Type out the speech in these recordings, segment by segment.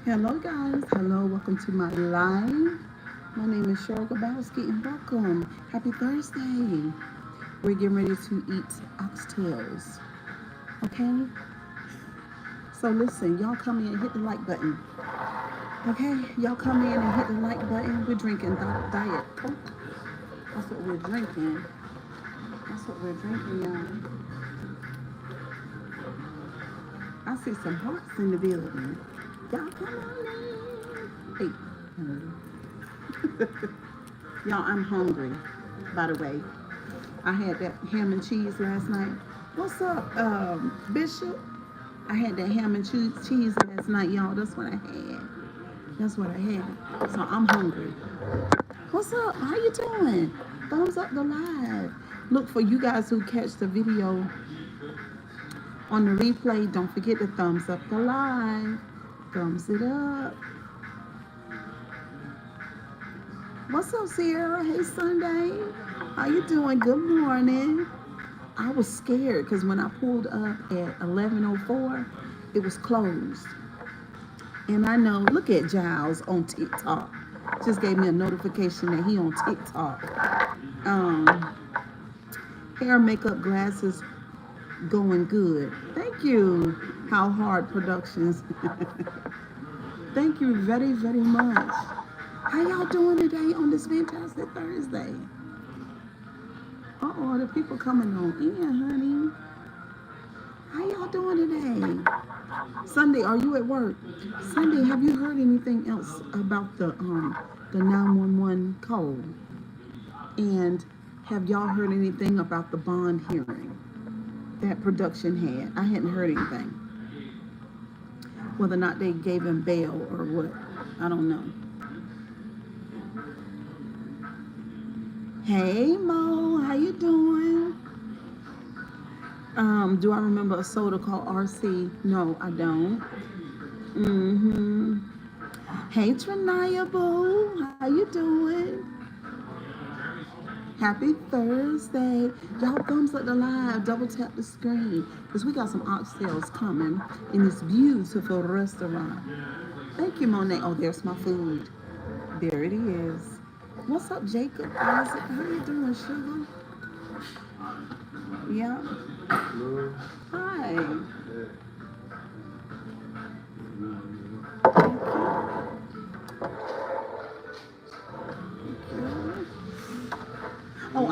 Hello, guys. Hello, welcome to my live. My name is Cheryl Gabowski, and welcome. Happy Thursday. We're getting ready to eat oxtails. Okay? So, listen, y'all come in and hit the like button. Okay? Y'all come in and hit the like button. We're drinking Diet Coke. That's what we're drinking. That's what we're drinking, y'all. I see some hearts in the building. Y'all come on in. Hey. Y'all, I'm hungry, by the way. I had that ham and cheese last night. What's up, Bishop? I had that ham and cheese last night, y'all. That's what I had. That's what I had. So I'm hungry. What's up? How you doing? Thumbs up the live. Look, for you guys who catch the video on the replay, don't forget to thumbs up the live. Thumbs it up. What's up, Sierra? Hey, Sunday. How you doing? Good morning. I was scared because when I pulled up at 11:04, it was closed. And I know, look at Giles on TikTok. Just gave me a notification that he on TikTok. Um, Hair, makeup, glasses, going good. Thank you. How Hard Productions. Thank you very, very much. How y'all doing today on this fantastic Thursday? Uh-oh, the people coming on in, honey. How y'all doing today? Sunday, are you at work? Sunday, have you heard anything else about the 911 call? And have y'all heard anything about the bond hearing that production had? I hadn't heard anything. Whether or not they gave him bail or what, I don't know. Hey Mo, how you doing? Do I remember a soda called RC? No, I don't. Hey Trinaya Boo, how you doing? Happy Thursday. Y'all thumbs up the live, double tap the screen. Because we got some oxtails coming in this beautiful restaurant. Thank you, Monet. Oh, there's my food. There it is. What's up, Jacob? Isaac, how you doing, sugar? Yeah. Hi. Oh,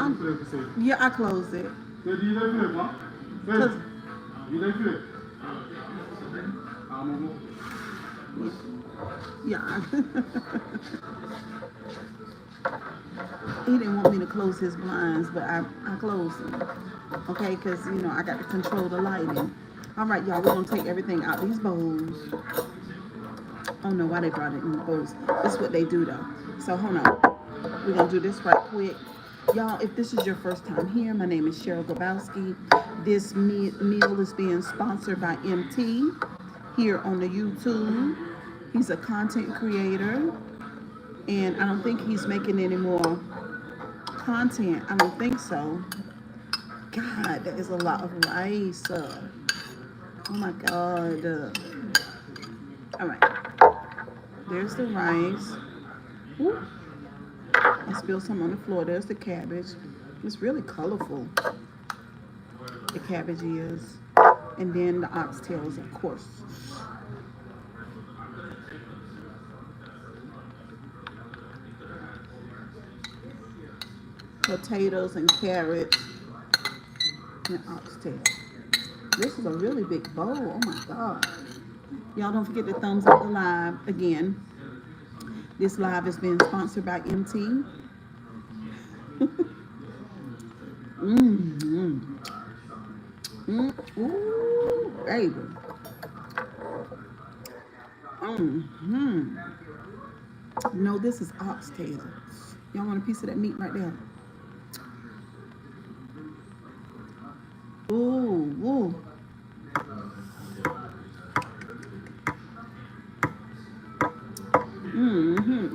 yeah, I closed it. Yeah. He didn't want me to close his blinds, but I closed them. Okay, because, I got to control the lighting. All right, y'all, we're going to take everything out these bowls. I don't know why they brought it in the bowls. This is what they do, though. So, hold on. We're going to do this right quick. Y'all, if this is your first time here, my name is Cheryl Gabowski. This meal is being sponsored by MT here on the YouTube. He's a content creator, and I don't think he's making any more content. I don't think so. God, that is a lot of rice. Oh my God. All right. There's the rice. Ooh. I spilled some on the floor. There's the cabbage. It's really colorful. The cabbage is. And then the oxtails, of course. Potatoes and carrots and oxtail. This is a really big bowl. Oh my God. Y'all don't forget to thumbs up the live again. This live is being sponsored by MT. Ooh, baby. No, this is oxtail. Y'all want a piece of that meat right there? Ooh.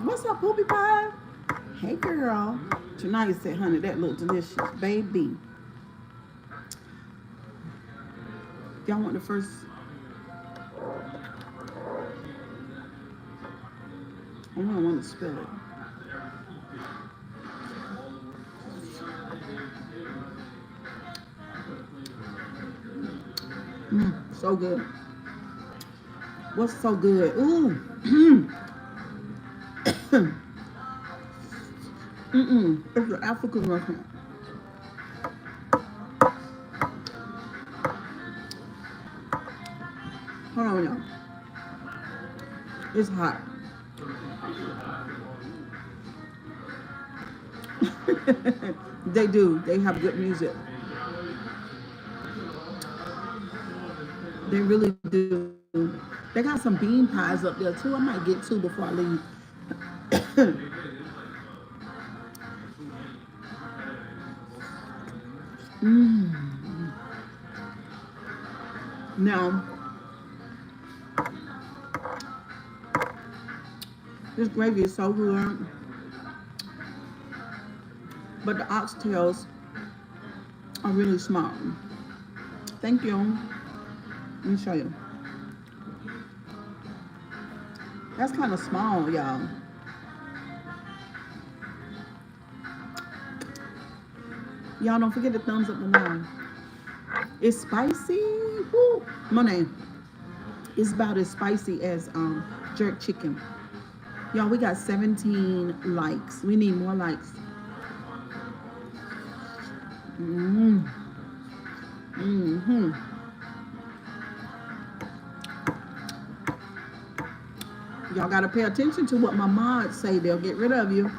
What's up, Poopy Pie? Hey, girl. Tonight said, honey, that look delicious. Baby. Y'all want the first? I don't want to spill it. So good. What's so good? Ooh. It's an African restaurant. Hold on, y'all. It's hot. They do. They have good music. They really do. They got some bean pies up there too. I might get two before I leave. Now, this gravy is so good. But the oxtails are really small. Thank you. Let me show you. That's kind of small, y'all. Y'all don't forget to thumbs up below. It's spicy. Woo. Monet. It's about as spicy as jerk chicken. Y'all, we got 17 likes. We need more likes. Y'all gotta pay attention to what my mods say. They'll get rid of you.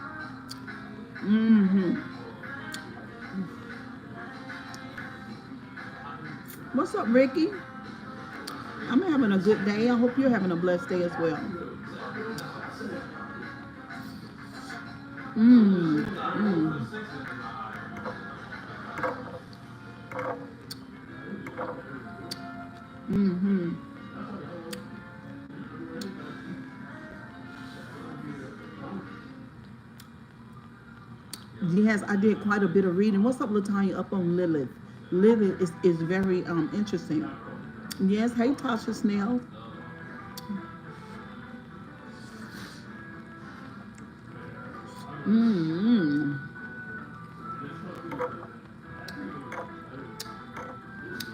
What's up, Ricky? I'm having a good day. I hope you're having a blessed day as well. Yes, I did quite a bit of reading. What's up, Latanya? Up on Lilith. Lilith is very interesting. Yes, hey, Tasha Snell.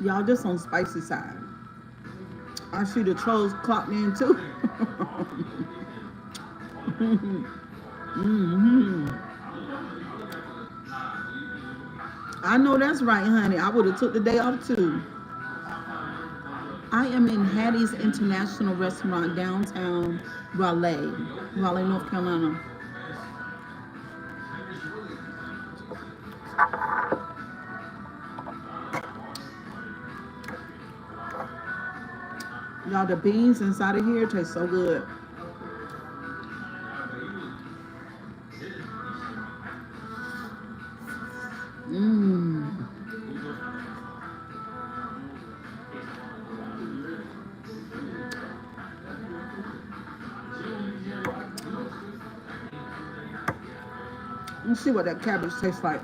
Y'all just on spicy side. I see the trolls clocked in too. I know that's right, honey. I would have took the day off too. I am in Hattie's International Restaurant, downtown Raleigh, North Carolina. Y'all, the beans inside of here taste so good. Let's see what that cabbage tastes like.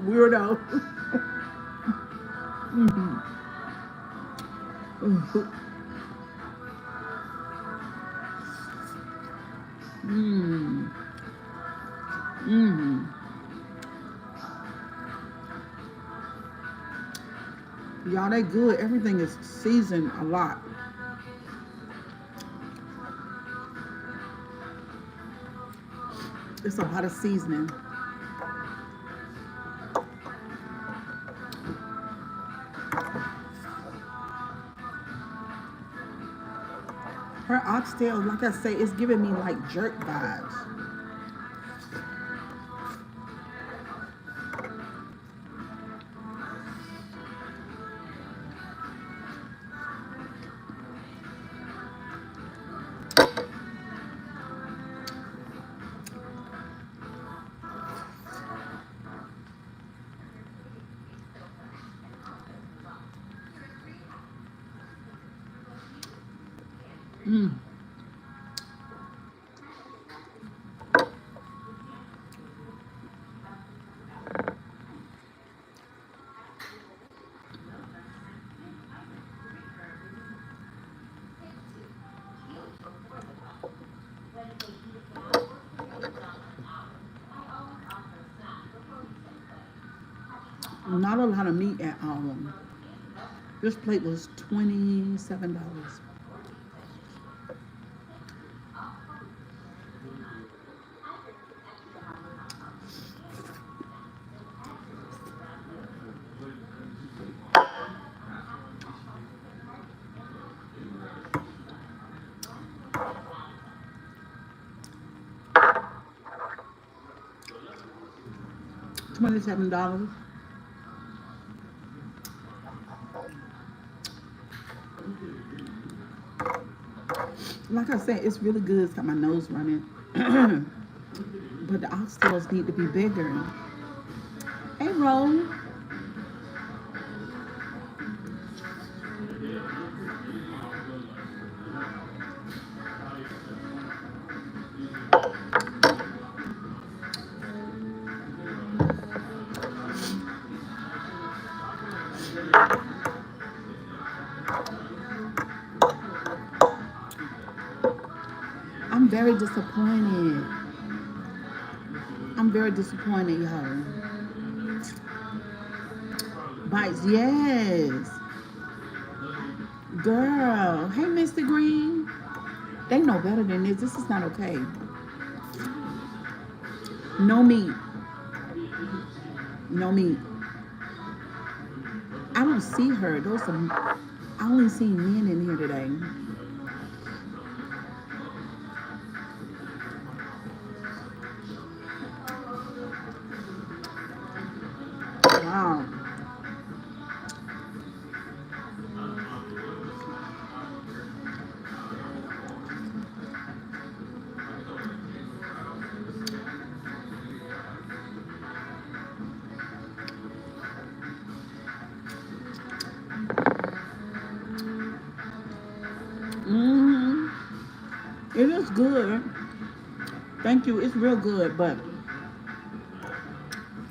Weirdo. Y'all, they good. Everything is seasoned a lot. It's a lot of seasoning. Her oxtail, like I say, it's giving me like jerk vibes. Not a lot of meat at all. This plate was $27. 27. Like I said, it's really good. It's got my nose running. But the oxtails need to be bigger. Hey, Ro. I'm very disappointed. I'm very disappointed, y'all. Bites, yes. Girl. Hey, Mr. Green. They know better than this. This is not okay. No meat. No meat. I don't see her. I only see men in here today. Wow. hmm It is good. Thank you. It's real good, but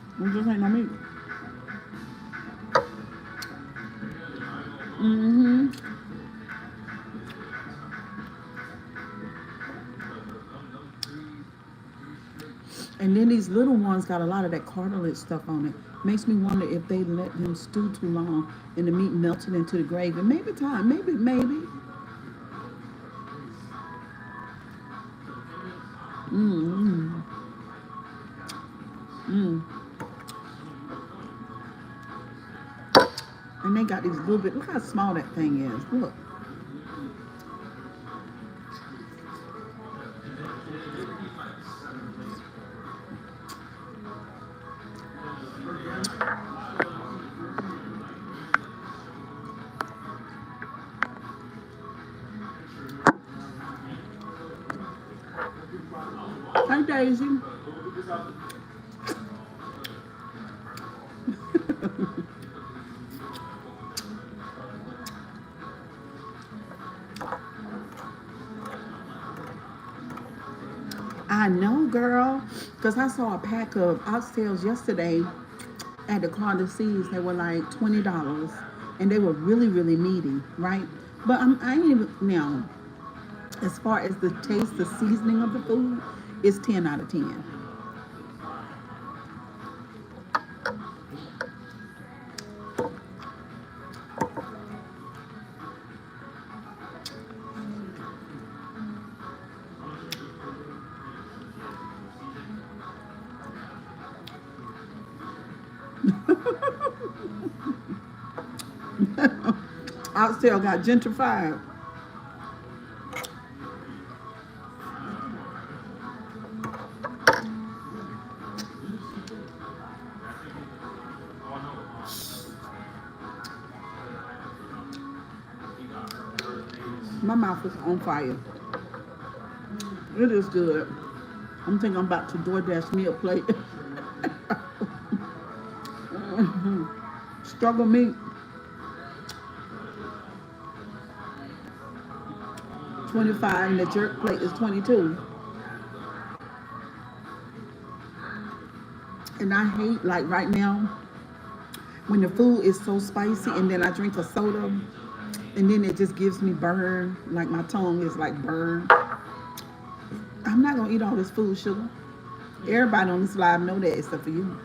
it just ain't no meat. hmm And then these little ones got a lot of that cartilage stuff on it. Makes me wonder if they let them stew too long and the meat melted into the gravy. Maybe time. Maybe. Mm-hmm. Mm. And they got these little bit. Look how small that thing is. Look. Hi, Daisy. I know, girl. Because I saw a pack of oxtails yesterday at the Carter Seas. They were like $20. And they were really, really meaty, right? But I ain't even, now, as far as the taste, the seasoning of the food, it's 10 out of 10. Oxtail got gentrified. My mouth is on fire. It is good. I'm thinking I'm about to DoorDash me a plate. Struggle meat. 25 and the jerk plate is 22. And I hate, like right now, when the food is so spicy and then I drink a soda and then it just gives me burn, like my tongue is like burn. I'm not gonna eat all this food, sugar. Everybody on this live know that except for you.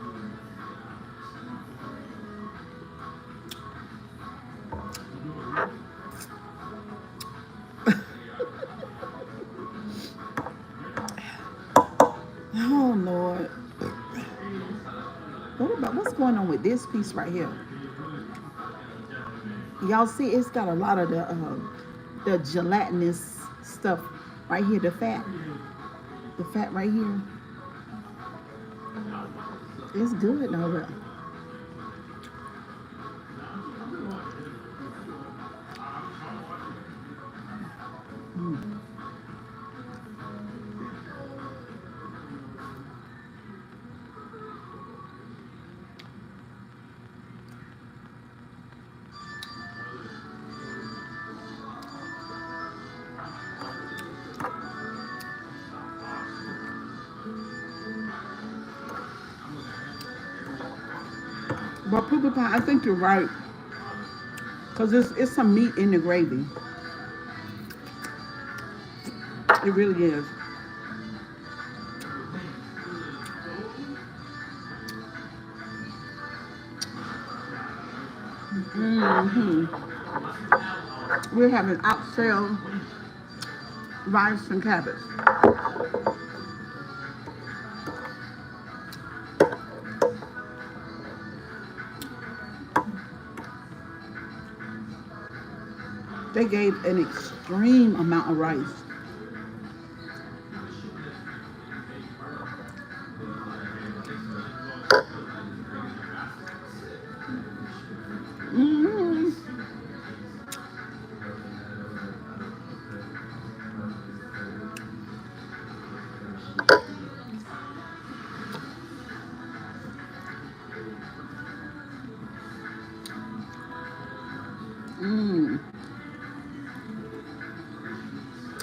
But what's going on with this piece right here? Y'all see, it's got a lot of the gelatinous stuff right here. The fat right here. It's good though. But Poopa Pie, I think you're right. Because it's some meat in the gravy. It really is. We're having oxtail, rice, and cabbage. They gave an extreme amount of rice.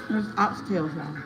There's oxtails, y'all.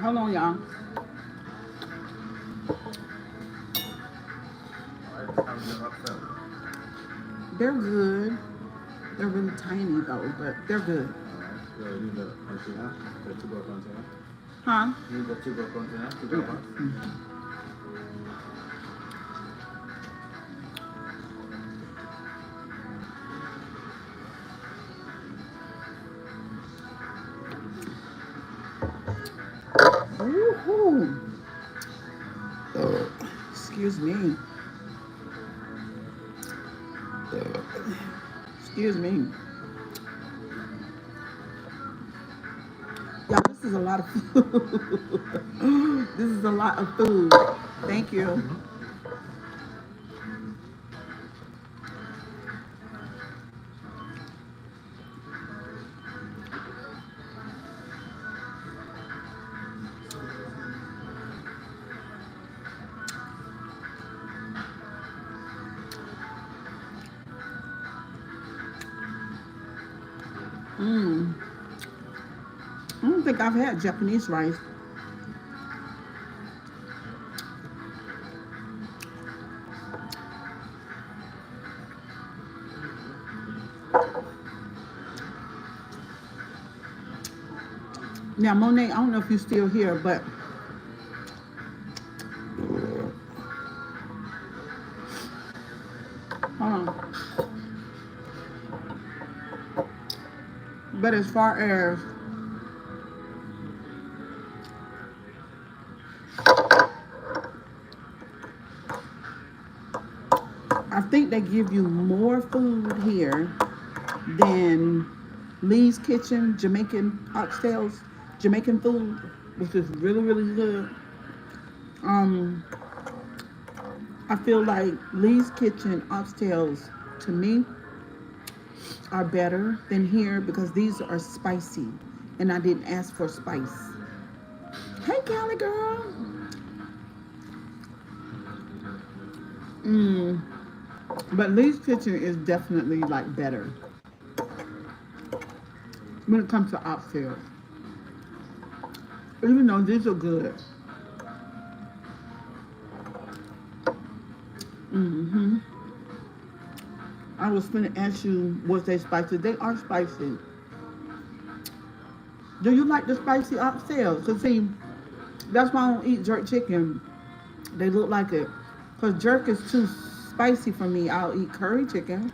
Hold on, y'all. They're good. They're really tiny though, but they're good. Huh? Woohoo! Excuse me. Excuse me. Y'all, this is a lot of food. This is a lot of food. Thank you. I don't think I've had Japanese rice. Now, Monet, I don't know if you're still here, but hold on. But as far as I think they give you more food here than Lee's Kitchen, Jamaican oxtails, Jamaican food, which is really, really good. I feel like Lee's Kitchen oxtails, to me, are better than here because these are spicy. And I didn't ask for spice. Hey, Callie girl. But Lee's Kitchen is definitely like better when it comes to oxtails. Even though these are good. I was gonna ask you, was they spicy? They are spicy. Do you like the spicy oxtails? Cause see, that's why I don't eat jerk chicken. They look like it. Cause jerk is too spicy for me. I'll eat curry chicken.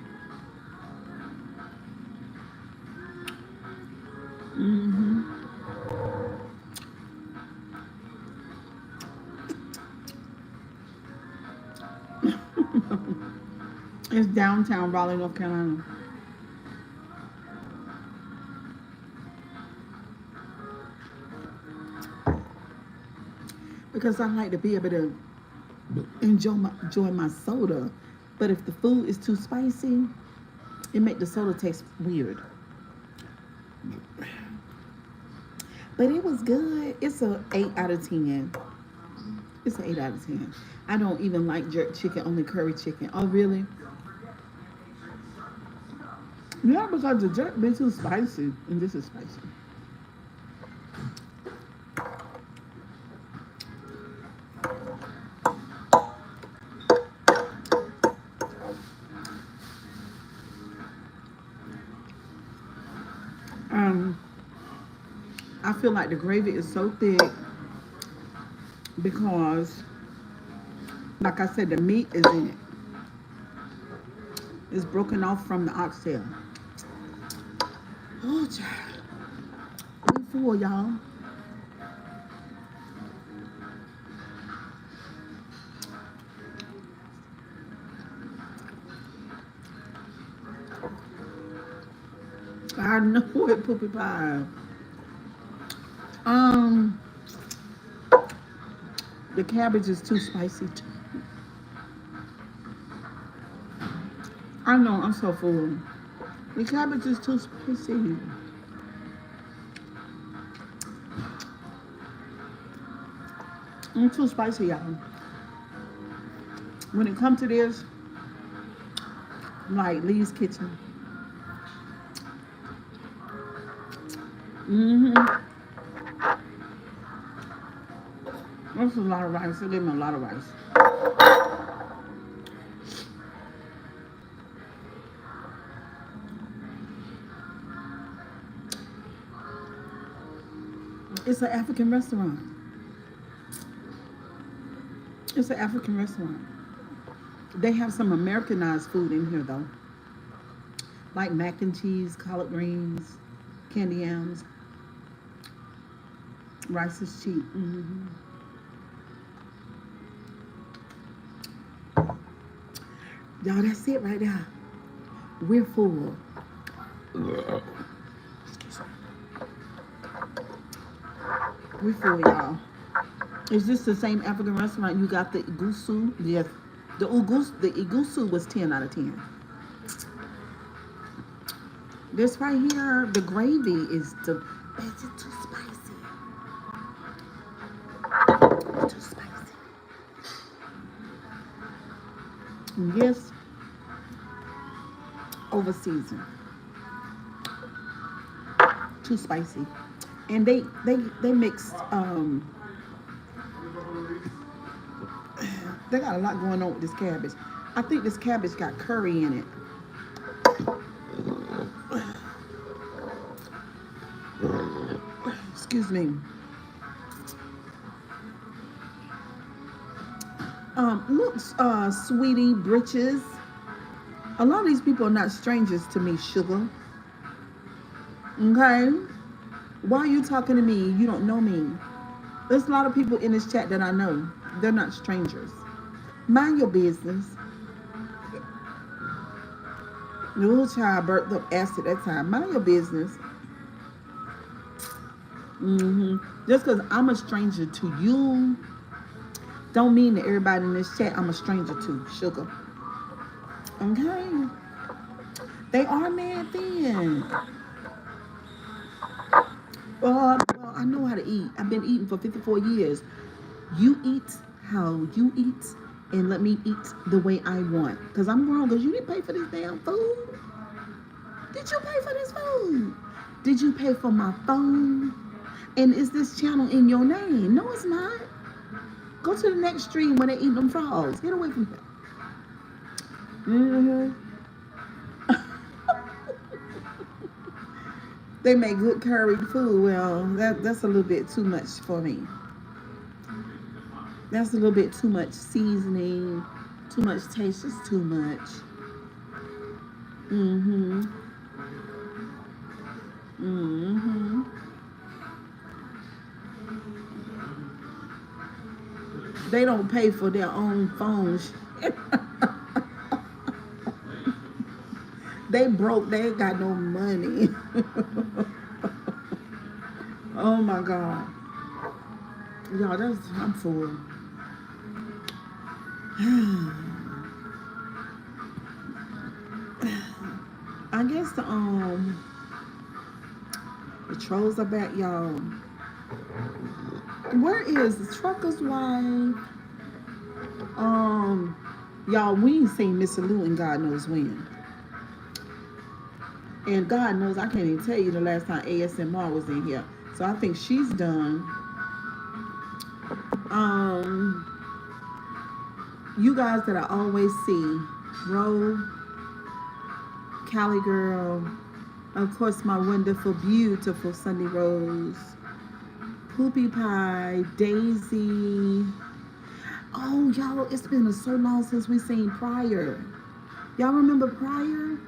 It's downtown Raleigh, North Carolina. Because I like to be able to enjoy my soda. But if the food is too spicy, it makes the soda taste weird. But it was good. It's an 8 out of 10. It's an 8 out of 10. I don't even like jerk chicken, only curry chicken. Oh, really? Yeah, because the jerk been too spicy, and this is spicy. I feel like the gravy is so thick because, like I said, the meat is in it. It's broken off from the oxtail. Oh, child. We full, y'all. I know it, poopy pie. The cabbage is too spicy too. I know, I'm so full. The cabbage is too spicy. I'm too spicy, y'all. When it comes to this, like Lee's Kitchen. That's a lot of rice. They gave me a lot of rice. It's an African restaurant. It's an African restaurant. They have some Americanized food in here, though. Like mac and cheese, collard greens, candy yams. Rice is cheap. Y'all, that's it right now. We're full. We're full, y'all. Is this the same African restaurant? You got the igusu? Yes. The igusu was 10 out of 10. This right here, the gravy is too spicy. It's too spicy. Yes. Over seasoned. Too spicy. And they mixed they got a lot going on with this cabbage. I think this cabbage got curry in it. Excuse me. Look, sweetie, britches. A lot of these people are not strangers to me, sugar. Okay? Why are you talking to me? You don't know me. There's a lot of people in this chat that I know. They're not strangers. Mind your business. The little child birthed up acid that time. Mind your business. Just because I'm a stranger to you Don't mean that everybody in this chat I'm a stranger to, sugar. Okay. They are mad thin. Well, I know how to eat. I've been eating for 54 years. You eat how you eat, and let me eat the way I want. Because I'm grown, because you didn't pay for this damn food. Did you pay for this food? Did you pay for my phone? And is this channel in your name? No, it's not. Go to the next stream when they eat them frogs. Get away from here. They make good curried food. Well, that's a little bit too much for me. That's a little bit too much seasoning, too much taste, just too much. They don't pay for their own phones. They broke. They ain't got no money. Oh my God. Y'all, I'm full. I guess the trolls are back, y'all. Where is the trucker's wife? Y'all, we ain't seen Miss Lou and God knows when. And God knows I can't even tell you the last time ASMR was in here. So I think she's done. You guys that I always see, Ro, Cali Girl, of course my wonderful, beautiful Sunday Rose, Poopy Pie, Daisy. Oh, y'all, it's been so long since we seen Pryor. Y'all remember Pryor?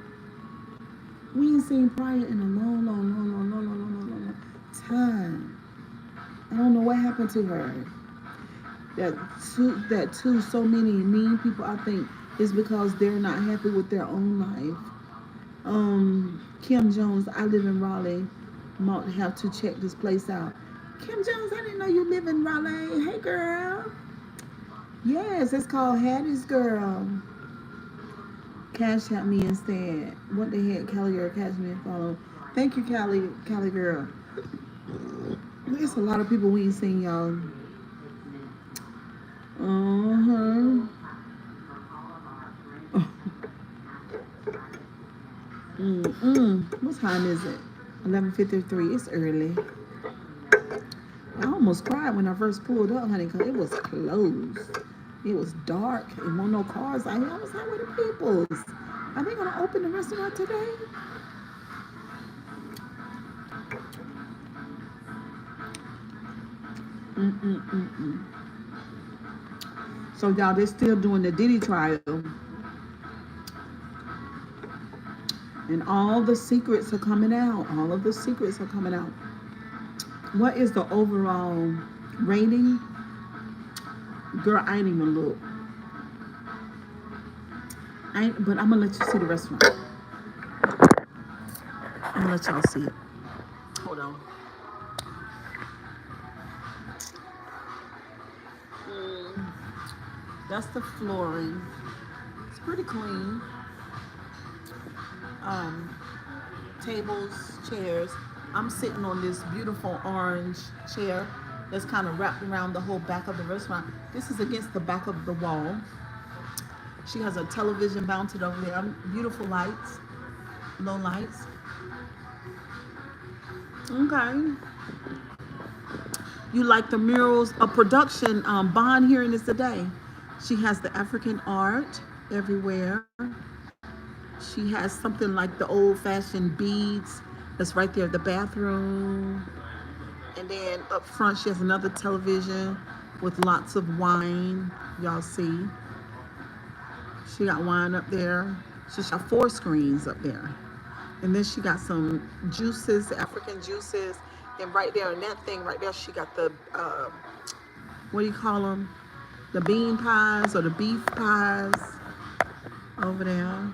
We ain't seen Pryor in a long time. I don't know what happened to her. That too, so many mean people, I think, is because they're not happy with their own life. Kim Jones, I live in Raleigh. Might have to check this place out. Kim Jones, I didn't know you live in Raleigh. Hey, girl. Yes, it's called Hattie's Girl. Cash at me instead. What the heck, Cali Girl, cash me and follow. Thank you, Cali Girl. There's a lot of people we ain't seen, y'all. What time is it? 11:53. It's early. I almost cried when I first pulled up, honey, because it was closed. It was dark. It wasn't no cars out here. I was like, where the peoples? Are they gonna open the restaurant today? So y'all, they're still doing the Diddy trial. And all the secrets are coming out. All of the secrets are coming out. What is the overall rating? Girl, I ain't even look. But I'm gonna let you see the restaurant. I'm gonna let y'all see it. Hold on. That's the flooring. It's pretty clean. Tables, chairs. I'm sitting on this beautiful orange chair that's kind of wrapped around the whole back of the restaurant. This is against the back of the wall. She has a television mounted over there. Beautiful lights, low lights. Okay. You like the murals? A production bond hearing is today. She has the African art everywhere. She has something like the old-fashioned beads that's right there at the bathroom. And then up front, she has another television with lots of wine. Y'all see. She got wine up there. She's got 4 screens up there. And then she got some juices, African juices. And right there in that thing right there, she got the, what do you call them? The bean pies or the beef pies over there.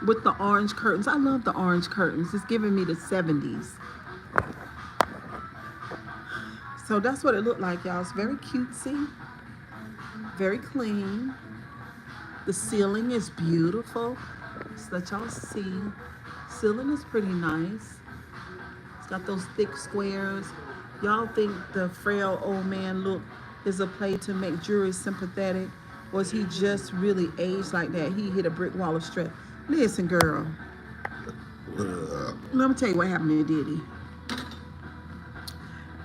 With the orange curtains. I love the orange curtains. It's giving me the 70s. So that's what it looked like, y'all. It's very cutesy, very clean. The ceiling is beautiful. Just let y'all see. Ceiling is pretty nice. It's got those thick squares. Y'all think the frail old man look is a play to make juries sympathetic? Or is he just really aged like that? He hit a brick wall of stress. Listen, girl. Let me tell you what happened to Diddy.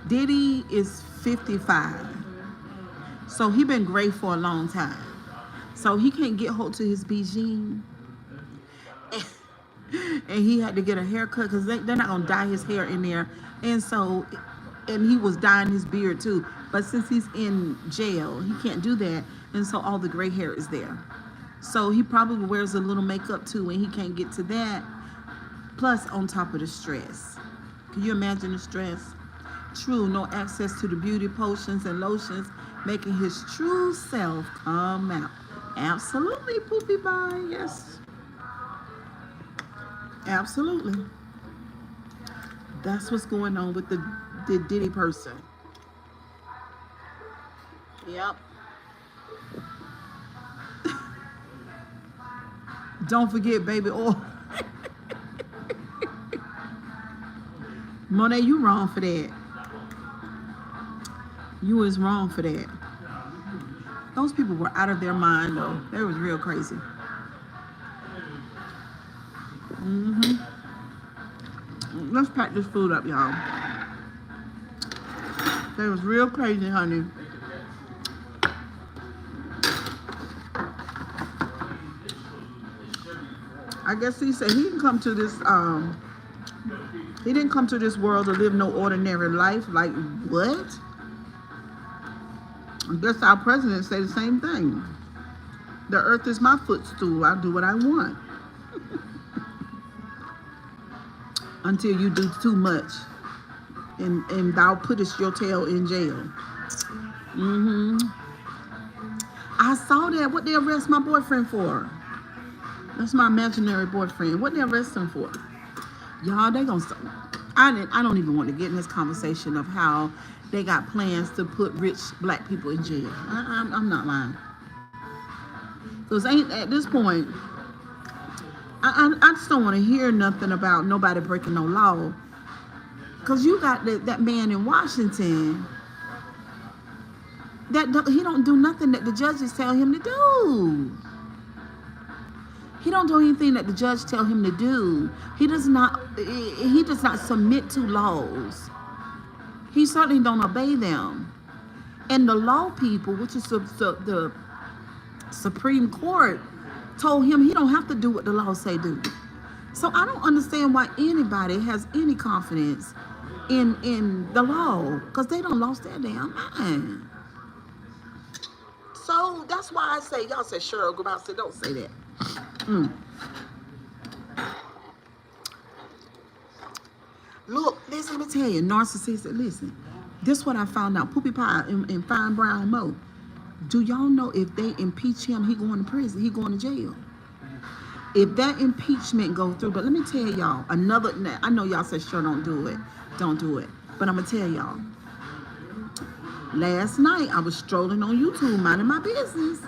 Diddy is 55. So he been gray for a long time. So he can't get hold to his BG. And he had to get a haircut because they're not going to dye his hair in there. And so, and he was dyeing his beard too. But since he's in jail, he can't do that. And so all the gray hair is there. So he probably wears a little makeup too and he can't get to that. Plus on top of the stress. Can you imagine the stress? True, no access to the beauty potions and lotions, making his true self come out. Absolutely, Poopy Pie, yes. Absolutely. That's what's going on with the Diddy person. Yep. Don't forget baby oil. Monet, you wrong for that. You was wrong for that. Those people were out of their mind though. They was real crazy. Let's pack this food up, y'all. They was real crazy, honey. I guess he said he didn't come to this world to live no ordinary life. Like what? I guess our president say the same thing. The earth is my footstool. I do what I want. Until you do too much. And thou puttest your tail in jail. I saw that. What they arrest my boyfriend for? That's my imaginary boyfriend. What they arrest him for? Y'all, they gonna stop. I don't even want to get in this conversation of how they got plans to put rich black people in jail. I'm not lying. Because at this point, I just don't want to hear nothing about nobody breaking no law. Because you got that man in Washington that he don't do nothing that the judges tell him to do. He don't do anything that the judge tell him to do. He does not submit to laws. He certainly don't obey them. And the law people, which is the Supreme Court, told him he don't have to do what the law say do. So I don't understand why anybody has any confidence in the law, because they don't lost their damn mind. So that's why I say, y'all say Cheryl Grabowski, said don't say that. Look, listen, let me tell you, narcissistic, listen. This is what I found out. Poopy Pie and Fine Brown Mo. Do y'all know if they impeach him, he going to prison, he going to jail? If that impeachment go through, but let me tell y'all, I know y'all said sure don't do it, but I'm going to tell y'all. Last night, I was strolling on YouTube, minding my business.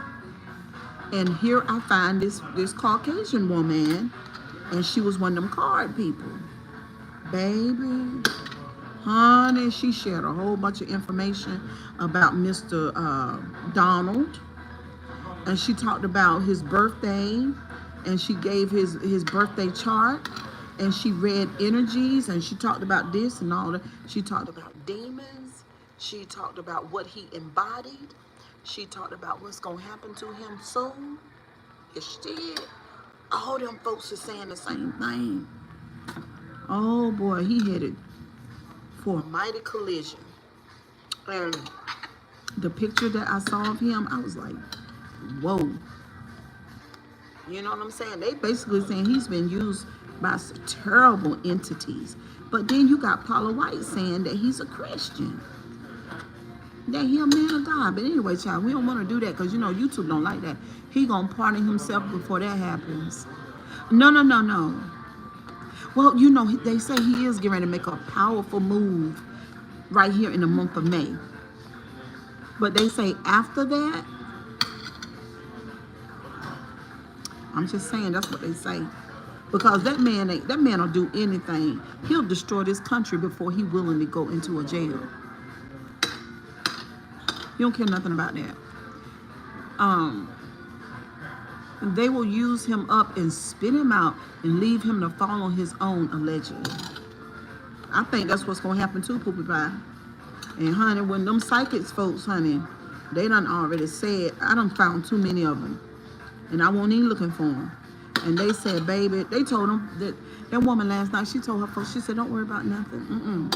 And here I find this Caucasian woman, and she was one of them card people. Baby, honey, she shared a whole bunch of information about Mr. Donald. And she talked about his birthday, and she gave his birthday chart, and she read energies, and she talked about this and all that. She talked about demons. She talked about what he embodied. She talked about what's going to happen to him soon. Yes, she did. All them folks are saying the same thing. Oh, boy, he headed for a mighty collision. And the picture that I saw of him, I was like, whoa. You know what I'm saying? They basically saying he's been used by some terrible entities. But then you got Paula White saying that he's a Christian. That he a man of God. But anyway, child, we don't want to do that because, you know, YouTube don't like that. He going to pardon himself before that happens. No. Well, you know, they say he is getting ready to make a powerful move right here in the month of May. But they say after that, I'm just saying that's what they say. Because that man will do anything. He'll destroy this country before he willingly go into a jail. He don't care nothing about that. They will use him up and spit him out and leave him to fall on his own, allegedly. I think that's what's gonna happen too, Poopy Pie. And honey, when them psychics folks, honey, they done already said, I done found too many of them. And I won't even looking for them. And they said, baby, they told them that woman last night, she told her folks, she said, don't worry about nothing.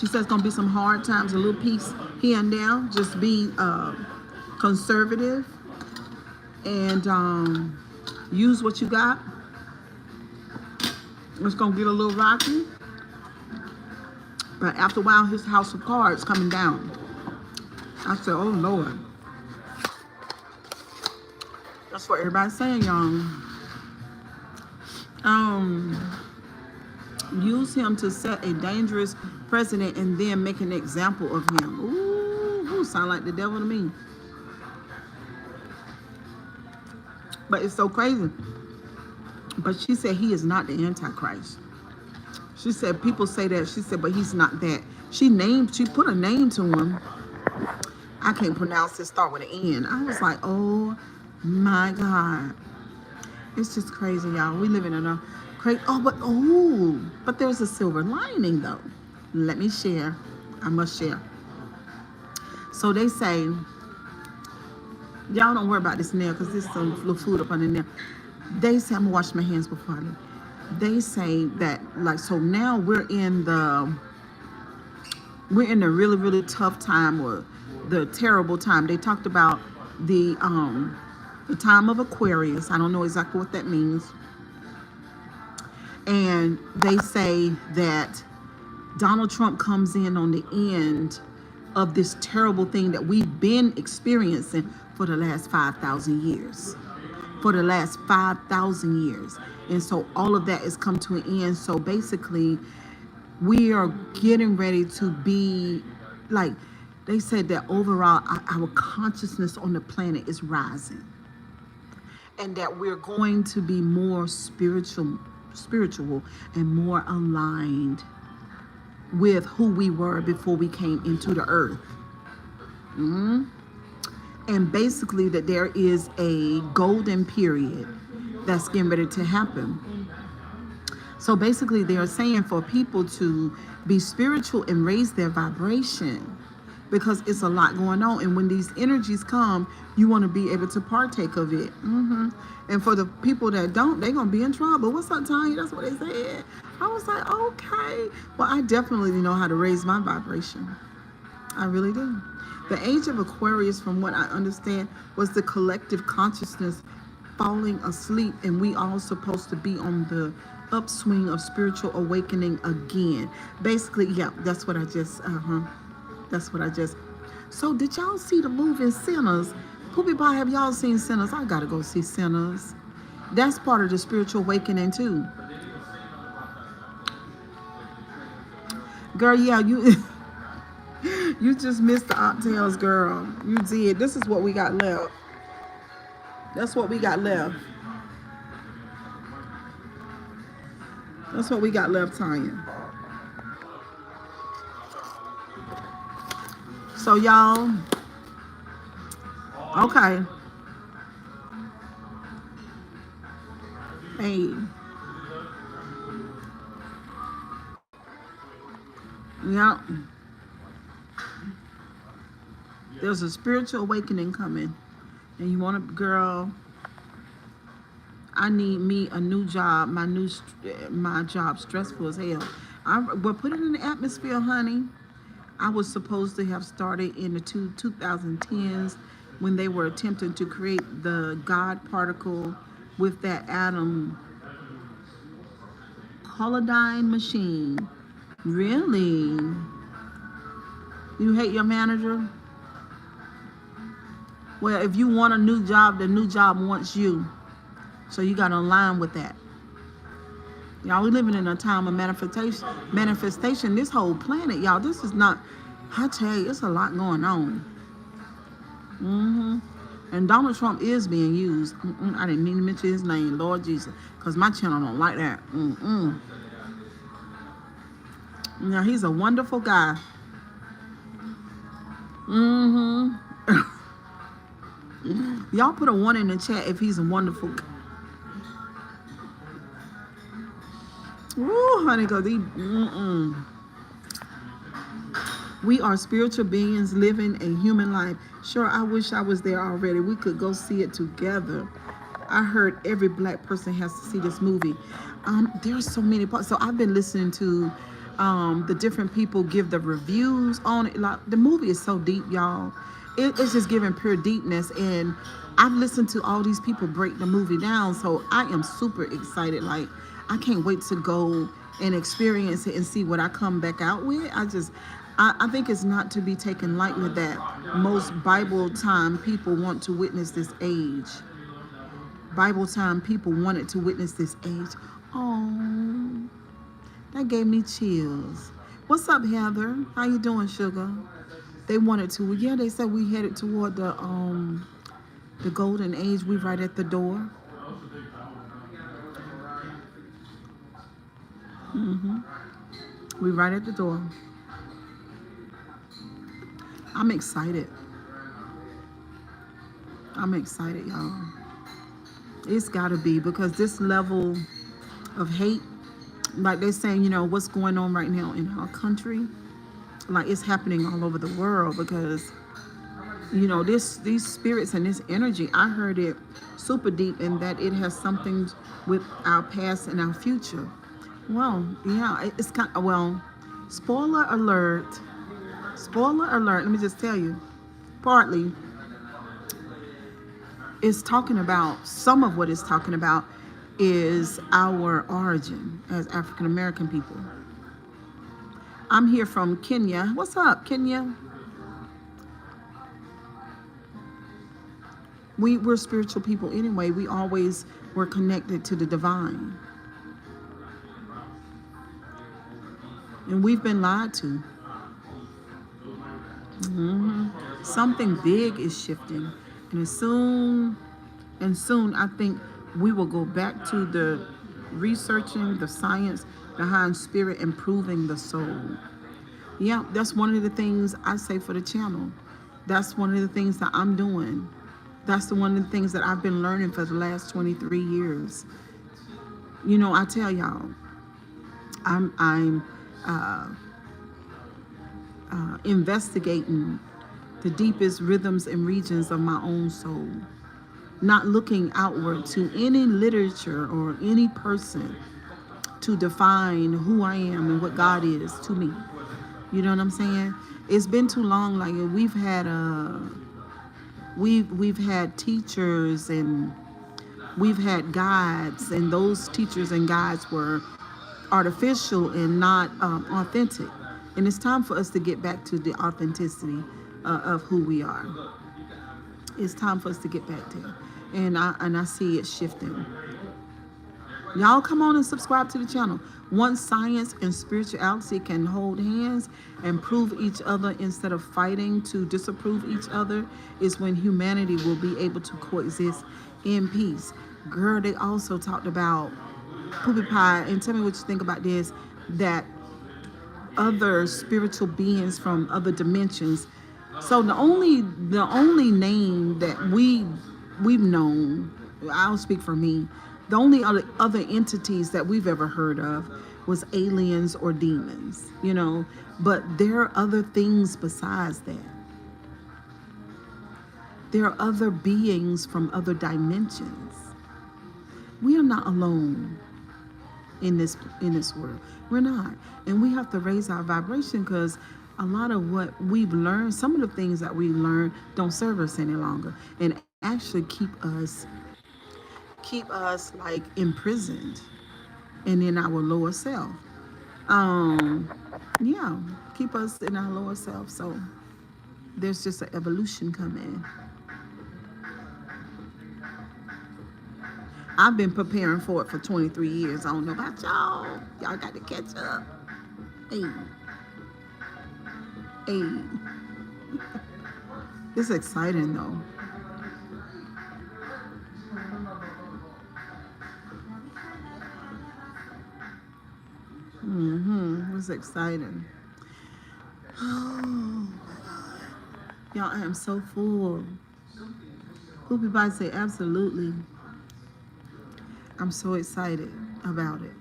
She said it's gonna be some hard times, a little peace here and there. Just be conservative and use what you got. It's gonna get a little rocky. But after a while, his house of cards coming down. I said, oh Lord. That's what everybody's saying, y'all. Use him to set a dangerous precedent and then make an example of him. Ooh, sound like the devil to me. But it's so crazy. But she said he is not the Antichrist. She said people say that. She said, but he's not that. She put a name to him. I can't pronounce it, start with an N. I was like, oh my God. It's just crazy, y'all. We live in a crazy, but there's a silver lining though. Let me share. I must share. So they say, y'all don't worry about this nail because there's some little food up under there. They say, I'm gonna wash my hands before I leave. They say that, like, so now we're in the really, really tough time, or the terrible time. They talked about the time of Aquarius. I don't know exactly what that means. And they say that Donald Trump comes in on the end of this terrible thing that we've been experiencing for the last 5,000 years. For the last 5,000 years. And so all of that has come to an end. So basically, we are getting ready to be, like, they said that overall our consciousness on the planet is rising. And that we're going to be more spiritual and more aligned with who we were before we came into the earth. And basically that there is a golden period that's getting ready to happen. So basically they're saying for people to be spiritual and raise their vibration, because it's a lot going on. And when these energies come, you want to be able to partake of it. And for the people that don't, they're going to be in trouble. What's up, Tanya? That's what they said. I was like, okay. Well, I definitely know how to raise my vibration. I really do. The age of Aquarius, from what I understand, was the collective consciousness falling asleep, and we all supposed to be on the upswing of spiritual awakening again. Basically, yeah, that's what I just, So did y'all see the movie Sinners? Poopy Pie, have y'all seen Sinners? I gotta go see Sinners. That's part of the spiritual awakening too. Girl, yeah, you you just missed the OXTAILS, girl. You did. This is what we got left. That's what we got left. That's what we got left, Tanya. So y'all, okay. Hey. Yeah. There's a spiritual awakening coming. And you want to, girl, I need me a new job. My job stressful as hell. We'll put it in the atmosphere, honey. I was supposed to have started in the 2010s when they were attempting to create the God particle with that atom Holodyne machine. Really? You hate your manager? Well, if you want a new job, the new job wants you. So you got to align with that. Y'all, we living in a time of manifestation. This whole planet, y'all, this is not, I tell you, it's a lot going on. And Donald Trump is being used. I didn't mean to mention his name, Lord Jesus, because my channel don't like that. Now, he's a wonderful guy. Y'all put a 1 in the chat if he's a wonderful guy. Ooh, honey, because we are spiritual beings living a human life. Sure, I wish I was there already. We could go see it together. I heard every black person has to see this movie. There's so many parts. So I've been listening to the different people give the reviews on it. Like, the movie is so deep, y'all. It's just giving pure deepness. And I've listened to all these people break the movie down. So I am super excited. Like, I can't wait to go and experience it and see what I come back out with. I think it's not to be taken lightly that most Bible time people want to witness this age. Bible time people wanted to witness this age. Oh, that gave me chills. What's up, Heather? How you doing, sugar? They wanted to. Yeah, they said we headed toward the golden age. We right at the door. We right at the door. I'm excited. I'm excited, y'all. It's gotta be, because this level of hate, like they're saying, you know, what's going on right now in our country, like it's happening all over the world, because, you know, these spirits and this energy, I heard it super deep in that it has something with our past and our future. Well, yeah, it's kind of, well, spoiler alert, let me just tell you, partly, it's talking about, some of what it's talking about is our origin as African American people. I'm here from Kenya. What's up, Kenya? We're spiritual people anyway. We always were connected to the divine. And we've been lied to. Something big is shifting. And soon, I think we will go back to the researching the science behind spirit, improving the soul. Yeah, that's one of the things I say for the channel. That's one of the things that I'm doing. That's one of the things that I've been learning for the last 23 years. You know, I tell y'all, I'm investigating the deepest rhythms and regions of my own soul, not looking outward to any literature or any person to define who I am and what God is to me. You know what I'm saying? It's been too long. Like, we've had teachers and we've had guides, and those teachers and guides were artificial and not authentic. And it's time for us to get back to the authenticity of who we are. It's time for us to get back there. And I see it shifting. Y'all come on and subscribe to the channel. Once science and spirituality can hold hands and prove each other instead of fighting to disapprove each other, is when humanity will be able to coexist in peace. Girl, they also talked about Poopy Pie, and tell me what you think about this, that other spiritual beings from other dimensions. So the only name that we've known, I'll speak for me, the only other entities that we've ever heard of was aliens or demons, you know, but there are other things besides that. There are other beings from other dimensions. We are not alone in this world. We're not. And we have to raise our vibration, because a lot of what we've learned, some of the things that we learned don't serve us any longer, and actually keep us like imprisoned and in our lower self. Yeah, keep us in our lower self. So there's just an evolution coming. I've been preparing for it for 23 years. I don't know about y'all. Y'all got to catch up. Hey. Hey. It's exciting though. It's exciting. Oh, y'all, I am so full. Poopy Pie say absolutely. I'm so excited about it.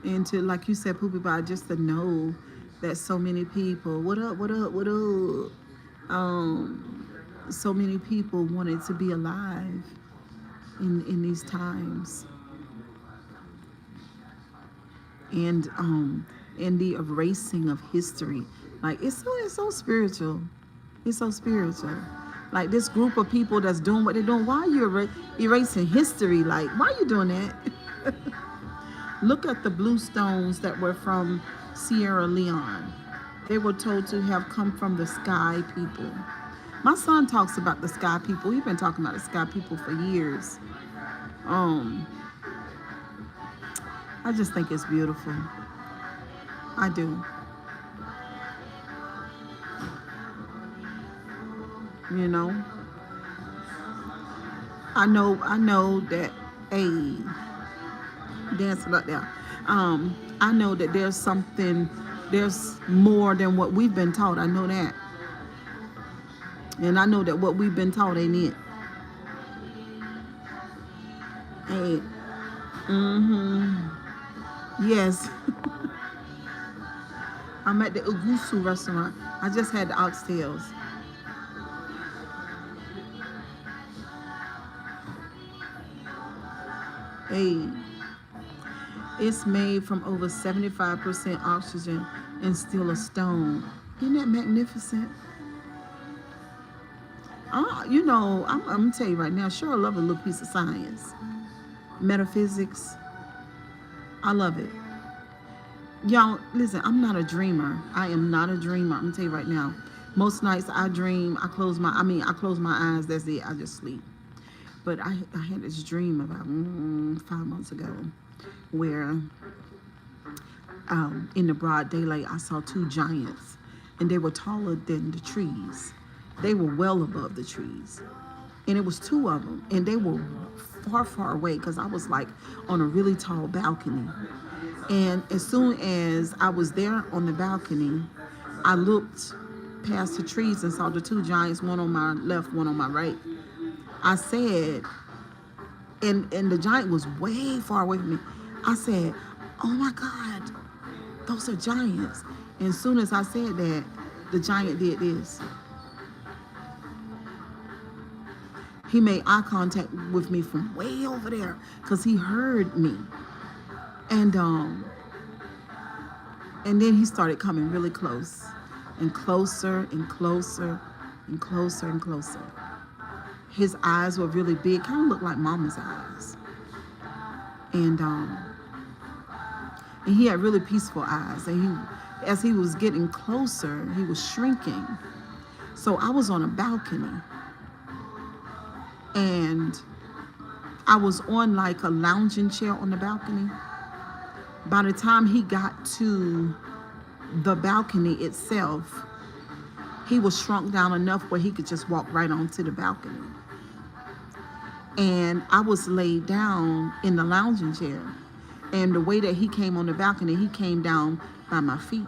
And to, like you said, Poopy Pie, just to know that so many people, what up, what up, what up? So many people wanted to be alive in these times. And the erasing of history. Like it's so spiritual. It's so spiritual. Like this group of people that's doing what they're doing. Why are you erasing history? Like, why are you doing that? Look at the blue stones that were from Sierra Leone. They were told to have come from the sky people. My son talks about the sky people. He's been talking about the sky people for years. I just think it's beautiful. I do. You know? I know that, hey, dancing up there. I know that there's more than what we've been taught. I know that. And I know that what we've been taught ain't it. Hey. Yes. I'm at the Ugusu restaurant. I just had the OXTAILS. Hey. It's made from over 75% oxygen and still a stone. Isn't that magnificent? You know, I'm going to tell you right now, sure, I love a little piece of science. Metaphysics. I love it. Y'all, listen, I'm not a dreamer. I am not a dreamer. I'm going to tell you right now. Most nights I dream, I close my eyes, that's it, I just sleep. But I had this dream about 5 months ago where in the broad daylight I saw two giants, and they were taller than the trees. They were well above the trees. And it was two of them, and they were far, far away because I was like on a really tall balcony. And as soon as I was there on the balcony, I looked past the trees and saw the two giants, one on my left, one on my right. I said, and the giant was way far away from me. I said, oh my God, those are giants. And as soon as I said that, the giant did this. He made eye contact with me from way over there because he heard me. And then he started coming really close and closer and closer and closer and closer. His eyes were really big, kind of looked like mama's eyes. And he had really peaceful eyes. And as he was getting closer, he was shrinking. So I was on a balcony. And I was on like a lounging chair on the balcony. By the time he got to the balcony itself, he was shrunk down enough where he could just walk right onto the balcony. And I was laid down in the lounging chair. And the way that he came on the balcony, he came down by my feet.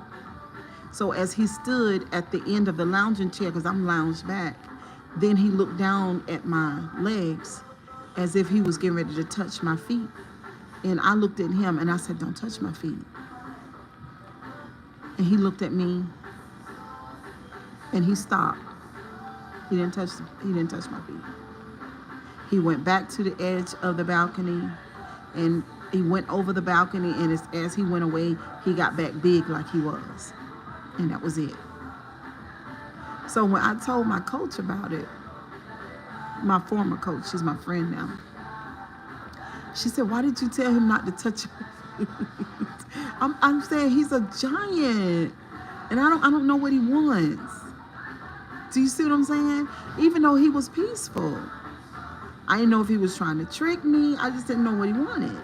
So as he stood at the end of the lounging chair, because I'm lounged back, then he looked down at my legs as if he was getting ready to touch my feet. And I looked at him and I said, don't touch my feet. And he looked at me and he stopped. He didn't touch my feet. He went back to the edge of the balcony and he went over the balcony, and as he went away, he got back big like he was. And that was it. So when I told my coach about it, my former coach, she's my friend now, she said, why did you tell him not to touch your feet? I'm saying he's a giant, and I don't know what he wants. Do you see what I'm saying? Even though he was peaceful. I didn't know if he was trying to trick me. I just didn't know what he wanted.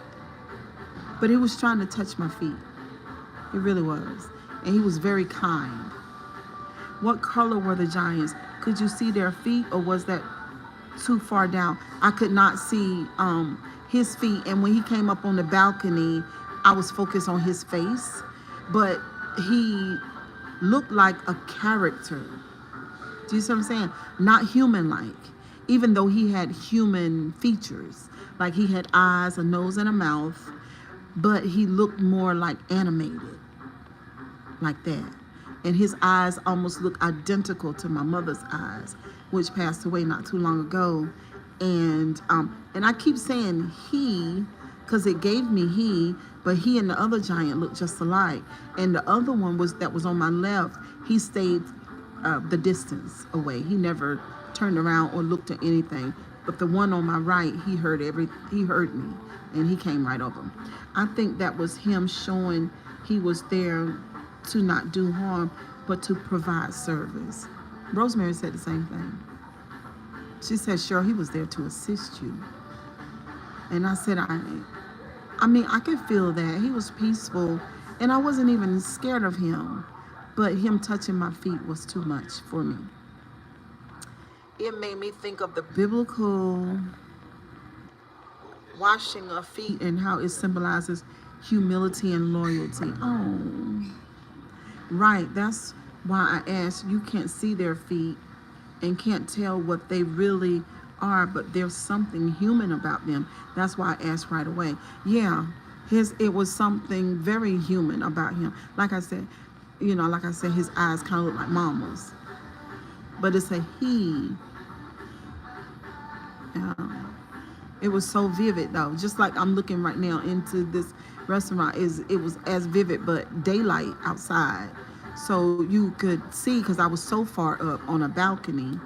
But he was trying to touch my feet. He really was. And he was very kind. What color were the giants? Could you see their feet, or was that too far down? I could not see his feet. And when he came up on the balcony, I was focused on his face. But he looked like a character. Do you see what I'm saying? Not human-like. Even though he had human features. Like he had eyes, a nose, and a mouth. But he looked more like animated. Like that. And his eyes almost look identical to my mother's eyes, which passed away not too long ago. And I keep saying he, because it gave me he, but he and the other giant looked just alike. And the other one that was on my left, he stayed the distance away. He never turned around or looked at anything. But the one on my right, he heard me, and he came right over. I think that was him showing he was there to not do harm, but to provide service. Rosemary said the same thing. She said, Cheryl, he was there to assist you. And I said, I mean, I could feel that. He was peaceful, and I wasn't even scared of him, but him touching my feet was too much for me. It made me think of the biblical washing of feet and how it symbolizes humility and loyalty. Oh. Right, that's why I asked. You can't see their feet and can't tell what they really are, but there's something human about them. That's why I asked right away. Yeah, it was something very human about him. Like I said, his eyes kind of look like mama's. But it's a he. It was so vivid though. Just like I'm looking right now into this restaurant, it was as vivid, but daylight outside. So you could see, because I was so far up on a balcony,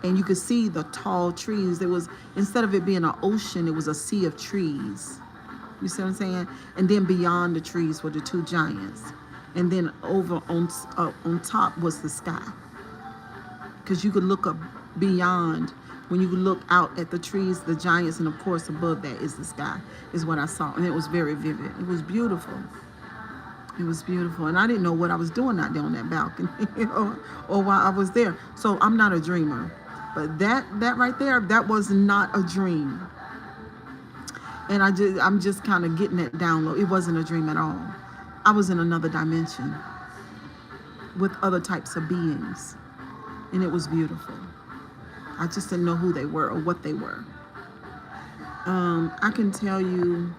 and you could see the tall trees. It was, instead of it being an ocean, it was a sea of trees. You see what I'm saying? And then beyond the trees were the two giants. And then over on top was the sky. Because you could look up beyond. When you look out at the trees, the giants, and of course above that is the sky, is what I saw. And it was very vivid. It was beautiful. It was beautiful. And I didn't know what I was doing out there on that balcony or while I was there. So I'm not a dreamer. But that right there, that was not a dream. And I'm just kind of getting that down low. It wasn't a dream at all. I was in another dimension with other types of beings. And it was beautiful. I just didn't know who they were or what they were. I can tell you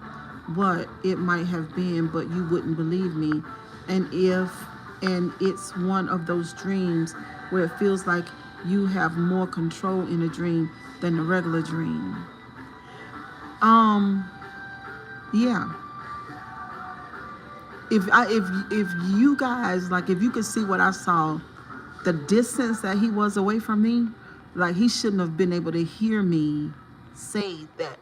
what it might have been, but you wouldn't believe me. And it's one of those dreams where it feels like you have more control in a dream than a regular dream. Yeah. If you guys, like, if you could see what I saw, the distance that he was away from me, like, he shouldn't have been able to hear me say that,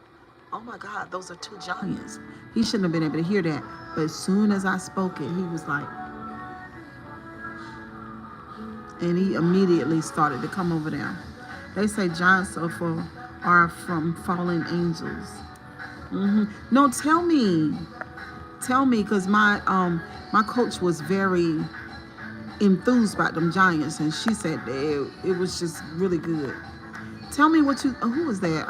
oh my God, those are two giants. He shouldn't have been able to hear that. But as soon as I spoke it, he was like, and he immediately started to come over there. They say giants are from fallen angels. No, tell me, because my coach was very enthused about them giants, and she said it was just really good. Tell me what who was that?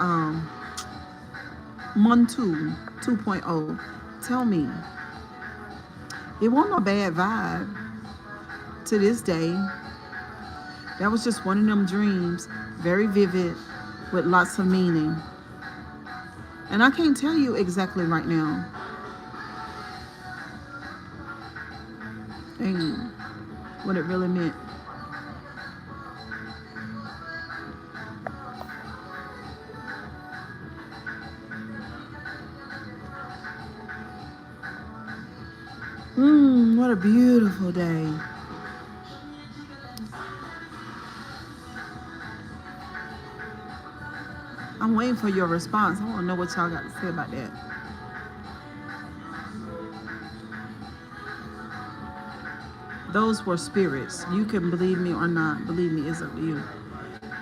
Montu 2.0. Tell me. It wasn't a bad vibe to this day. That was just one of them dreams, very vivid, with lots of meaning. And I can't tell you exactly right now. And what it really meant. What a beautiful day. I'm waiting for your response. I want to know what y'all got to say about that. Those were spirits. You can believe me or not. Believe me, it's up to you.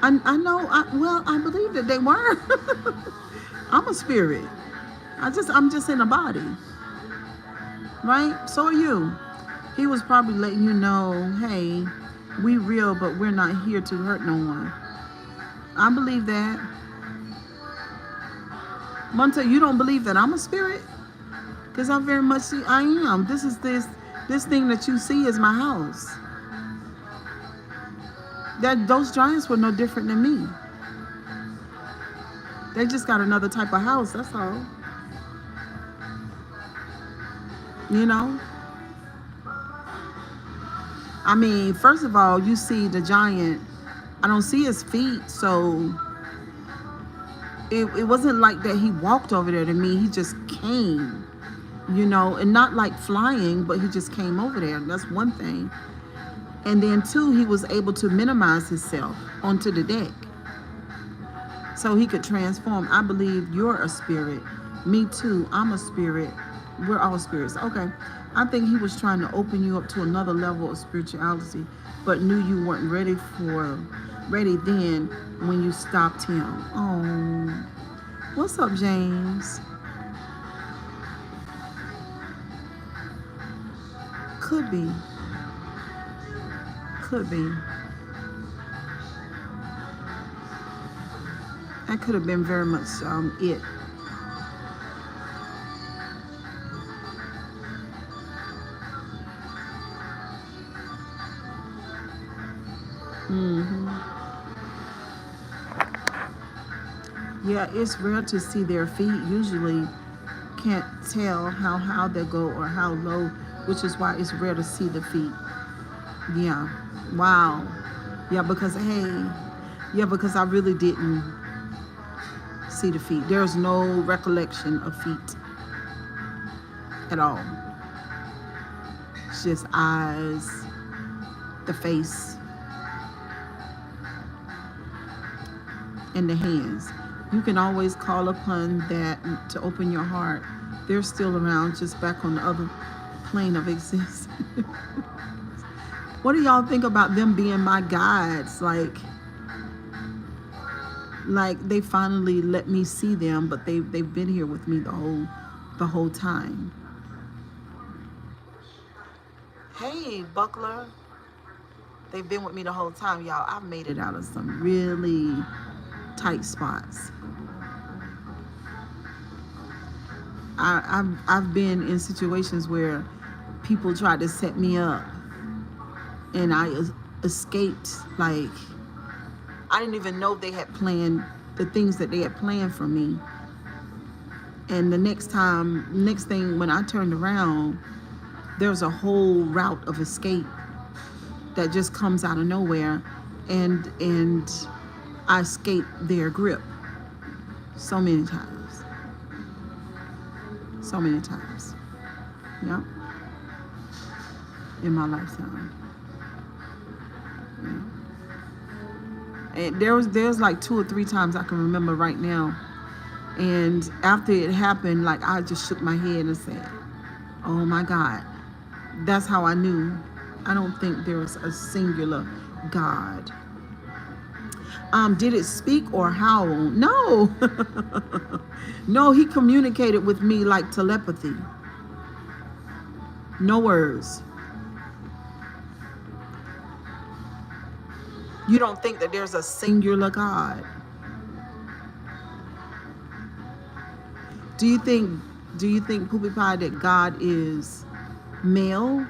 I know. Well, I believe that they were. I'm a spirit. I'm just in a body, right? So are you. He was probably letting you know, hey, we real, but we're not here to hurt no one. I believe that. Monta, you don't believe that I'm a spirit? Because I very much see I am. This thing that you see is my house. That those giants were no different than me. They just got another type of house, that's all. You know? I mean, first of all, you see the giant. I don't see his feet, so it wasn't like that he walked over there to me. He just came, you know, and not like flying, but he just came over there. That's one thing. And then two, he was able to minimize himself onto the deck, so he could transform. I believe you're a spirit. Me too. I'm a spirit. We're all spirits. Okay. I think he was trying to open you up to another level of spirituality, but knew you weren't ready then when you stopped him. Oh, what's up, James? Could be. Could be. That could have been very much it. Yeah, it's rare to see their feet. Usually can't tell how high they go or how low, which is why it's rare to see the feet. Yeah. Wow. Yeah, because because I really didn't see the feet. There's no recollection of feet at all. It's just eyes, the face, and the hands. You can always call upon that to open your heart. They're still around, just back on the other plane of existence. What do y'all think about them being my guides? Like they finally let me see them, but they've been here with me the whole time. Hey, Buckler. They've been with me the whole time, y'all. I've made it out of some really tight spots. I've been in situations where people tried to set me up, and I escaped. Like, I didn't even know they had planned the things that they had planned for me. And the next thing when I turned around, there's a whole route of escape that just comes out of nowhere, and I escaped their grip so many times. So many times. Yeah. In my lifetime. Yeah. And there's like 2 or 3 times I can remember right now. And after it happened, like, I just shook my head and said, oh my God. That's how I knew. I don't think there's a singular God. Did it speak or howl? No. No, he communicated with me like telepathy. No words. You don't think that there's a singular God? Do you think, Poopy Pie, that God is male?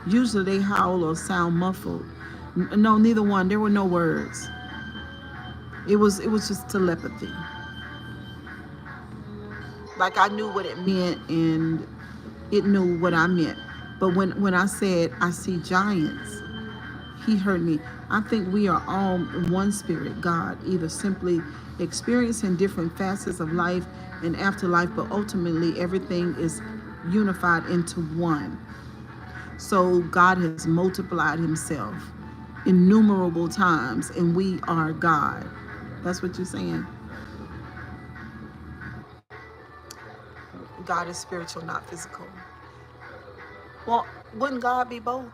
Usually they howl or sound muffled. No, neither one. There were no words. It was just telepathy. Like, I knew what it meant, and it knew what I meant. But when I said I see giants, he heard me. I think we are all one spirit, God, either simply experiencing different facets of life and afterlife, but ultimately everything is unified into one. So God has multiplied himself innumerable times, and we are God. That's what you're saying? God is spiritual, not physical. Well, wouldn't God be both?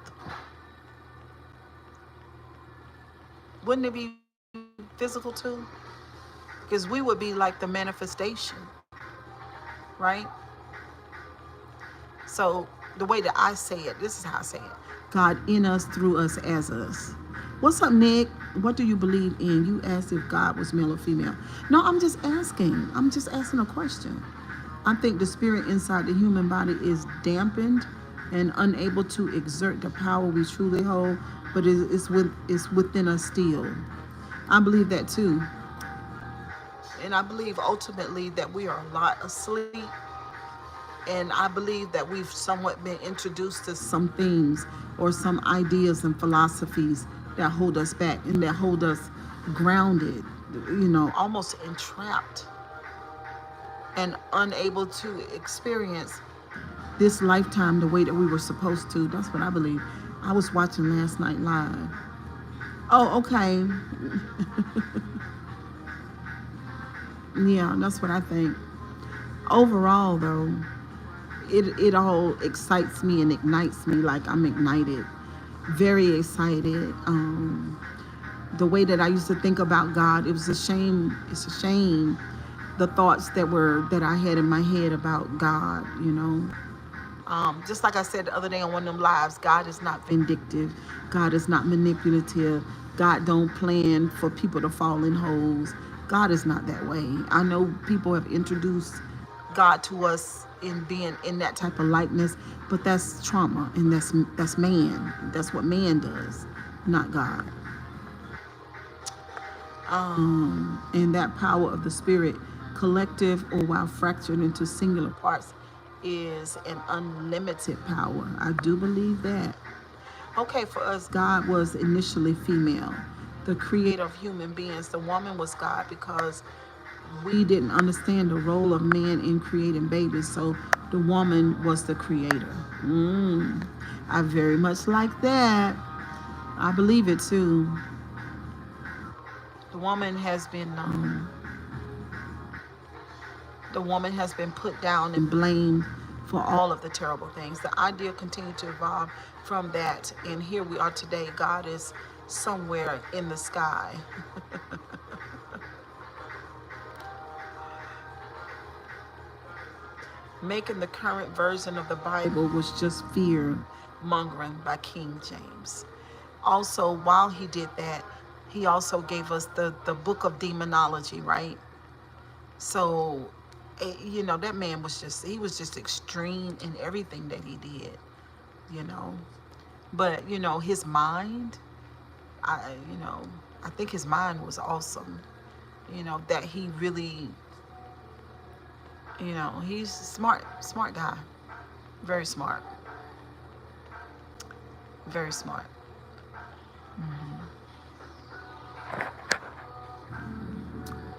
Wouldn't it be physical too? Because we would be like the manifestation, right? So the way that I say it, this is how I say it. God in us, through us, as us. What's up, Nick? What do you believe in? You asked if God was male or female. No, I'm just asking. I'm just asking a question. I think the spirit inside the human body is dampened and unable to exert the power we truly hold, but it's within us still. I believe that too. And I believe ultimately that we are a lot asleep. And I believe that we've somewhat been introduced to some things or some ideas and philosophies that hold us back and that hold us grounded, almost entrapped and unable to experience this lifetime the way that we were supposed to. That's what I believe. I was watching last night live. Oh, okay. Yeah, that's what I think. Overall, though, it all excites me and ignites me like I'm ignited. Very excited. The way that I used to think about God, it was a shame. It's a shame the thoughts that I had in my head about God, just like I said the other day on one of them lives, God is not vindictive. God is not manipulative. God don't plan for people to fall in holes. God is not that way. I know people have introduced God to us in being in that type of likeness, but that's trauma and that's man. That's what man does, not God. And that power of the spirit, collective or while fractured into singular parts, is an unlimited power. I do believe that. Okay, for us, God was initially female, the creator of human beings. The woman was God because we didn't understand the role of man in creating babies, so the woman was the creator. I very much like that. I believe it too. The woman has been put down and blamed for all of the terrible things. The idea continued to evolve from that, and here we are today. God is somewhere in the sky. Making the current version of the Bible was just fear mongering by King James. Also, while he did that, he also gave us the book of demonology, right? So, that man was just extreme in everything that he did, But, his mind, I think his mind was awesome, that he really, he's a smart guy. Very smart. Very smart.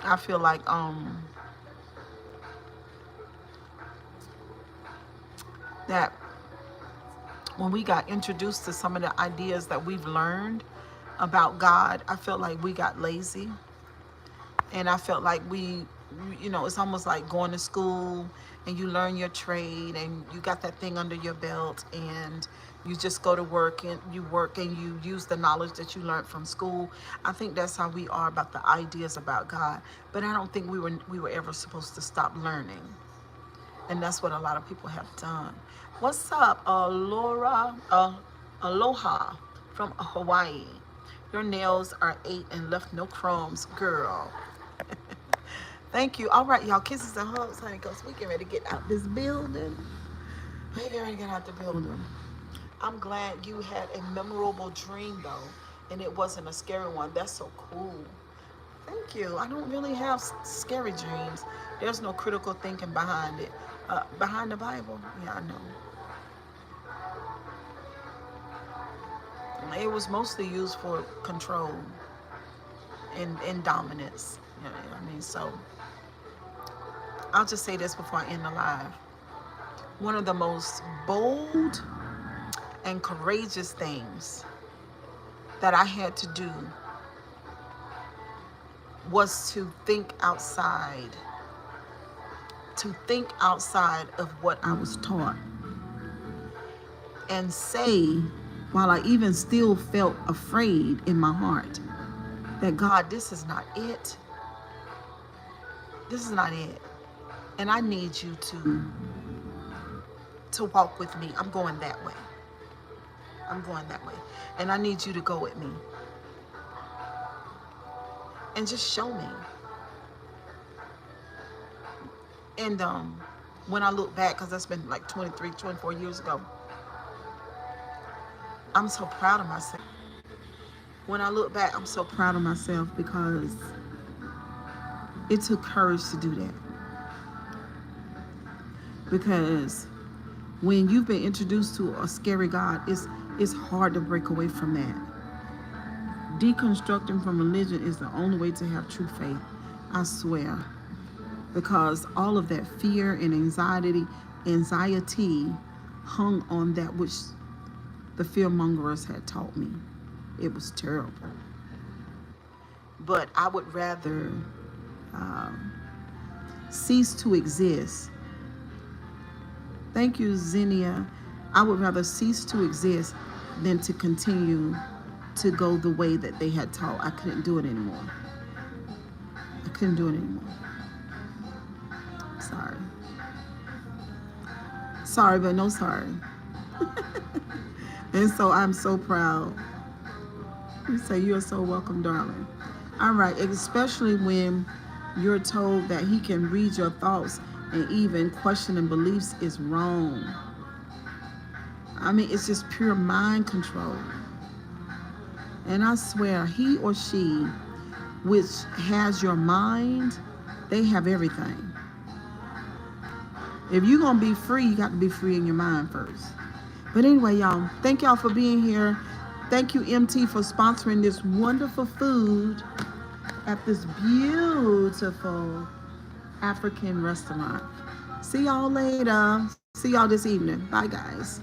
I feel like, that when we got introduced to some of the ideas that we've learned about God, I felt like we got lazy. And I felt like it's almost like going to school and you learn your trade and you got that thing under your belt and you just go to work and you work and you use the knowledge that you learned from school. I think that's how we are about the ideas about God. But I don't think we were ever supposed to stop learning. And that's what a lot of people have done. What's up, Laura? Aloha from Hawaii. Your nails are 8 and left no crumbs, girl. Thank you. All right, y'all. Kisses and hugs, honey, because we get ready to get out this building. We get ready to get out the building. I'm glad you had a memorable dream, though, and it wasn't a scary one. That's so cool. Thank you. I don't really have scary dreams. There's no critical thinking behind it. Behind the Bible? Yeah, I know. It was mostly used for control and dominance. You know what I mean? So I'll just say this before I end the live. One of the most bold and courageous things that I had to do was to think outside of what I was taught and say, while I even still felt afraid in my heart, that God, this is not it. This is not it. And I need you to walk with me. I'm going that way. I'm going that way. And I need you to go with me. And just show me. And when I look back, because that's been like 23, 24 years ago, I'm so proud of myself. When I look back, I'm so proud of myself because it took courage to do that. Because when you've been introduced to a scary God, it's hard to break away from that. Deconstructing from religion is the only way to have true faith. I swear. Because all of that fear and anxiety hung on that which the fearmongers had taught me. It was terrible. But I would rather cease to exist. Thank you, Xenia. I would rather cease to exist than to continue to go the way that they had taught. I couldn't do it anymore. I couldn't do it anymore. Sorry. Sorry, but no sorry. And so I'm so proud. You say you're so welcome, darling. All right, especially when you're told that he can read your thoughts and even questioning beliefs is wrong. I mean, it's just pure mind control. And I swear, he or she, which has your mind, they have everything. If you're going to be free, you got to be free in your mind first. But anyway, y'all, thank y'all for being here. Thank you, MT, for sponsoring this wonderful food at this beautiful African restaurant. See y'all later. See y'all this evening. Bye, guys.